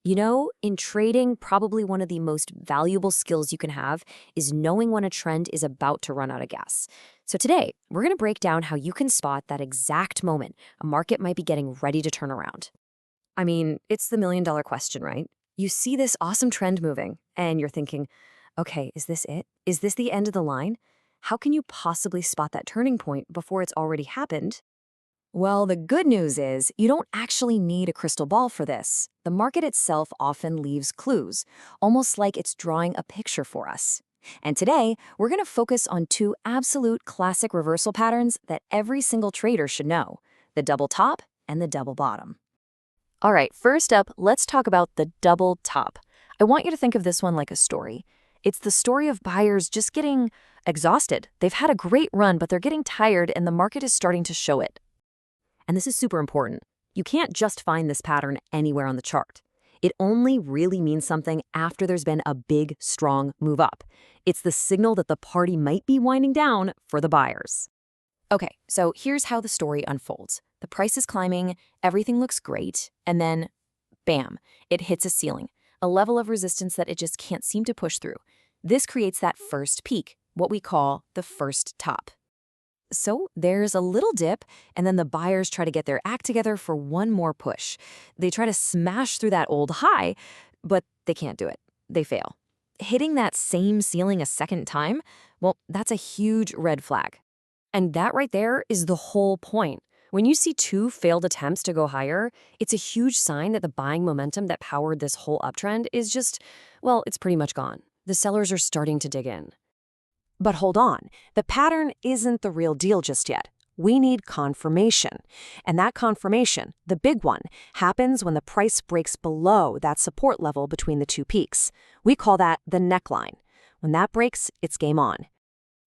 You know, in trading, probably one of the most valuable skills you can have is knowing when a trend is about to run out of gas. So today, we're going to break down how you can spot that exact moment a market might be getting ready to turn around. I mean, it's the million-dollar question, right? You see this awesome trend moving, and you're thinking, okay, is this it? Is this the end of the line? How can you possibly spot that turning point before it's already happened? Well, the good news is you don't actually need a crystal ball for this. The market itself often leaves clues, almost like it's drawing a picture for us. And today, we're going to focus on two absolute classic reversal patterns that every single trader should know: the double top and the double bottom. All right, first up, let's talk about the double top. I want you to think of this one like a story. It's the story of buyers just getting exhausted. They've had a great run, but they're getting tired, and the market is starting to show it. And this is super important. You can't just find this pattern anywhere on the chart. It only really means something after there's been a big, strong move up. It's the signal that the party might be winding down for the buyers. Okay, so here's how the story unfolds. The price is climbing, everything looks great, and then, bam, it hits a ceiling, a level of resistance that it just can't seem to push through. This creates that first peak, what we call the first top. So there's a little dip, and then the buyers try to get their act together for one more push. They try to smash through that old high, but they can't do it. They fail. Hitting that same ceiling a second time, well, that's a huge red flag. And that right there is the whole point. When you see two failed attempts to go higher, it's a huge sign that the buying momentum that powered this whole uptrend is just, well, it's pretty much gone. The sellers are starting to dig in. But hold on, the pattern isn't the real deal just yet. We need confirmation. And that confirmation, the big one, happens when the price breaks below that support level between the two peaks. We call that the neckline. When that breaks, it's game on.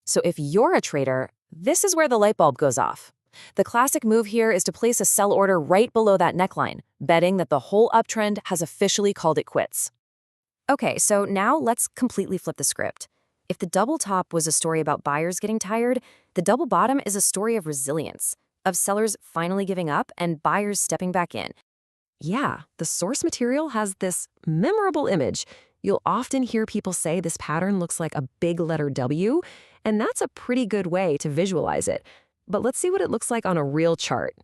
So if you're a trader, this is where the light bulb goes off. The classic move here is to place a sell order right below that neckline, betting that the whole uptrend has officially called it quits. Okay, so now let's completely flip the script. If the double top was a story about buyers getting tired, the double bottom is a story of resilience, of sellers finally giving up and buyers stepping back in. Yeah, the source material has this memorable image. You'll often hear people say this pattern looks like a big letter W, and that's a pretty good way to visualize it. But let's see what it looks like on a real chart.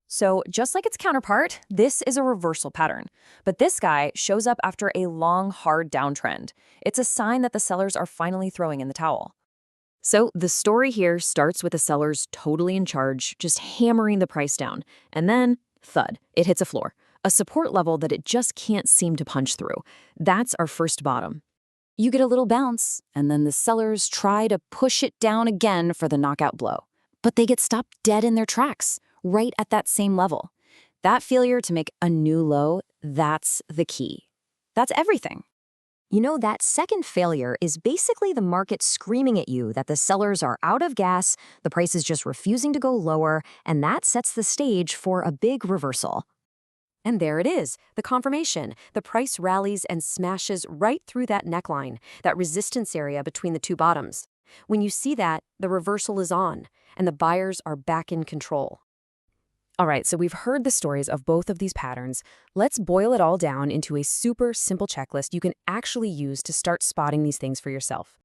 So just like its counterpart, this is a reversal pattern. But this guy shows up after a long, hard downtrend. It's a sign that the sellers are finally throwing in the towel. So the story here starts with the sellers totally in charge, just hammering the price down. And then, thud, it hits a floor, a support level that it just can't seem to punch through. That's our first bottom. You get a little bounce, and then the sellers try to push it down again for the knockout blow. But they get stopped dead in their tracks, right at that same level. That failure to make a new low, that's the key. That's everything. You know, that second failure is basically the market screaming at you that the sellers are out of gas, the price is just refusing to go lower, and that sets the stage for a big reversal. And there it is, the confirmation. The price rallies and smashes right through that neckline, that resistance area between the two bottoms. When you see that, the reversal is on, and the buyers are back in control. All right, so we've heard the stories of both of these patterns. Let's boil it all down into a super simple checklist you can actually use to start spotting these things for yourself.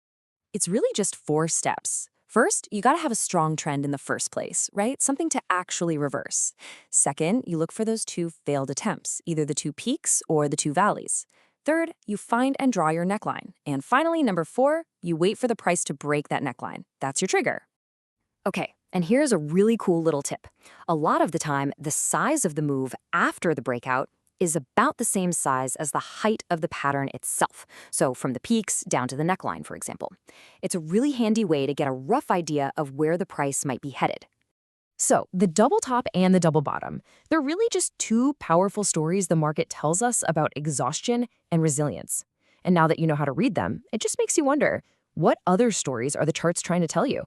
It's really just 4 steps. First, you gotta have a strong trend in the first place, right? Something to actually reverse. Second, you look for those 2 failed attempts, either the 2 peaks or the 2 valleys. Third, you find and draw your neckline. And finally, number 4, you wait for the price to break that neckline. That's your trigger. Okay, and here's a really cool little tip. A lot of the time, the size of the move after the breakout is about the same size as the height of the pattern itself. So from the peaks down to the neckline, for example. It's a really handy way to get a rough idea of where the price might be headed. So the double top and the double bottom, they're really just 2 powerful stories the market tells us about exhaustion and resilience. And now that you know how to read them, it just makes you wonder, what other stories are the charts trying to tell you?